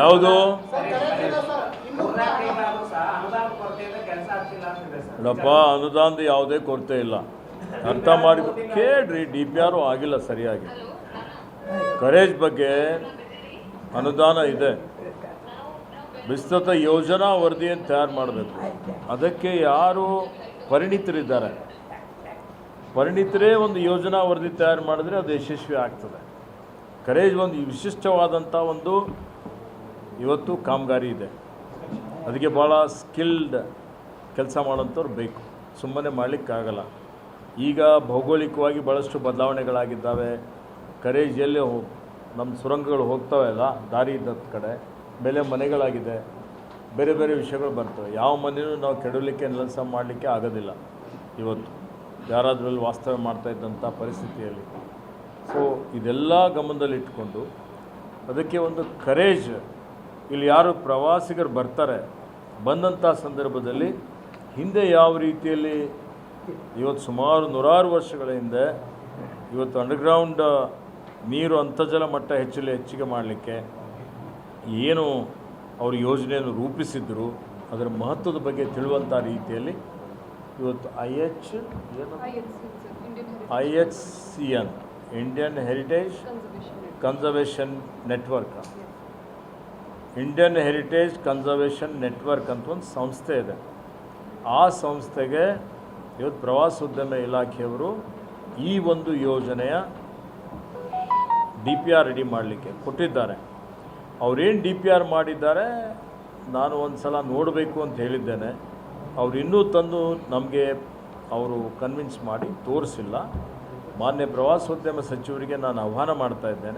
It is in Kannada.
ಯಾವುದು ನೋಡಪ್ಪ, ಅನುದಾನದ ಯಾವುದೇ ಕೊರತೆ ಇಲ್ಲ. ಅರ್ಥ ಮಾಡಿ ಕೇಳ್ರಿ. DPR ಆಗಿಲ್ಲ ಸರಿಯಾಗಿ. ಕರೇಜ್ ಬಗ್ಗೆ ಅನುದಾನ ಇದೆ. ವಿಸ್ತೃತ ಯೋಜನಾ ವರದಿಯನ್ನು ತಯಾರು ಮಾಡಬೇಕು. ಅದಕ್ಕೆ ಯಾರು ಪರಿಣಿತರಿದ್ದಾರೆ, ಪರಿಣಿತರೇ ಒಂದು ಯೋಜನಾ ವರದಿ ತಯಾರು ಮಾಡಿದ್ರೆ ಅದು ಯಶಸ್ವಿ ಆಗ್ತದೆ. ಕರೇಜ್ ಒಂದು ವಿಶಿಷ್ಟವಾದಂಥ ಒಂದು ಇವತ್ತು ಕಾಮಗಾರಿ ಇದೆ. ಅದಕ್ಕೆ ಭಾಳ ಸ್ಕಿಲ್ಡ್ ಕೆಲಸ ಮಾಡೋಂಥವ್ರು ಬೇಕು, ಸುಮ್ಮನೆ ಮಾಡಲಿಕ್ಕಾಗಲ್ಲ. ಈಗ ಭೌಗೋಳಿಕವಾಗಿ ಭಾಳಷ್ಟು ಬದಲಾವಣೆಗಳಾಗಿದ್ದಾವೆ. ಕರೇಜ್ ಎಲ್ಲಿ ನಮ್ಮ ಸುರಂಗಗಳು ಹೋಗ್ತವೆ ಅಲ್ಲ, ದಾರಿ ಇದ್ದ ಕಡೆ ಮೇಲೆ ಮನೆಗಳಾಗಿದೆ, ಬೇರೆ ಬೇರೆ ವಿಷಯಗಳು ಬರ್ತವೆ. ಯಾವ ಮನೆಯೂ ನಾವು ಕೆಡವಲಿಕ್ಕೆ ನೆಲಸ ಮಾಡಲಿಕ್ಕೆ ಆಗೋದಿಲ್ಲ ಇವತ್ತು, ಯಾರಾದ್ರಲ್ಲಿ ವಾಸ್ತವ್ಯ ಮಾಡ್ತಾ ಇದ್ದಂಥ ಪರಿಸ್ಥಿತಿಯಲ್ಲಿ. ಸೊ ಇದೆಲ್ಲ ಗಮನದಲ್ಲಿಟ್ಕೊಂಡು ಅದಕ್ಕೆ ಒಂದು ಕರೇಜ್, ಇಲ್ಲಿ ಯಾರು ಪ್ರವಾಸಿಗರು ಬರ್ತಾರೆ, ಬಂದಂಥ ಸಂದರ್ಭದಲ್ಲಿ ಹಿಂದೆ ಯಾವ ರೀತಿಯಲ್ಲಿ ಇವತ್ತು ಸುಮಾರು 100 ವರ್ಷಗಳ ಹಿಂದೆ ಇವತ್ತು ಅಂಡರ್ಗ್ರೌಂಡ್ ನೀರು ಅಂತರ್ಜಲ ಮಟ್ಟ ಹೆಚ್ಚಿಗೆ ಮಾಡಲಿಕ್ಕೆ ಏನು ಅವರು ಯೋಜನೆಯನ್ನು ರೂಪಿಸಿದ್ರು, ಅದರ ಮಹತ್ವದ ಬಗ್ಗೆ ತಿಳುವಂಥ ರೀತಿಯಲ್ಲಿ ಇವತ್ತು IHCN Indian heritage conservation network, Indian heritage conservation network ಅಂತ ಒಂದು ಸಂಸ್ಥೆ ಇದೆ. ಆ ಸಂಸ್ಥೆಗೆ ಇವತ್ತು ಪ್ರವಾಸೋದ್ಯಮ ಇಲಾಖೆಯವರು ಈ ಒಂದು ಯೋಜನೆಯ DPR ರೆಡಿ ಮಾಡಲಿಕ್ಕೆ ಕೊಟ್ಟಿದ್ದಾರೆ. ಅವರೇನು DPR ಮಾಡಿದ್ದಾರೆ ನಾನು ಒಂದು ಸಲ ನೋಡಬೇಕು ಅಂತ ಹೇಳಿದ್ದೇನೆ. ಅವರು ಇನ್ನೂ ತಂದು ನಮಗೆ ಅವರು ಕನ್ವಿನ್ಸ್ ಮಾಡಿ ತೋರಿಸಿಲ್ಲ. ಮಾನ್ಯ ಪ್ರವಾಸೋದ್ಯಮ ಸಚಿವರಿಗೆ ನಾನು ಆಹ್ವಾನ ಮಾಡ್ತಾ ಇದ್ದೇನೆ.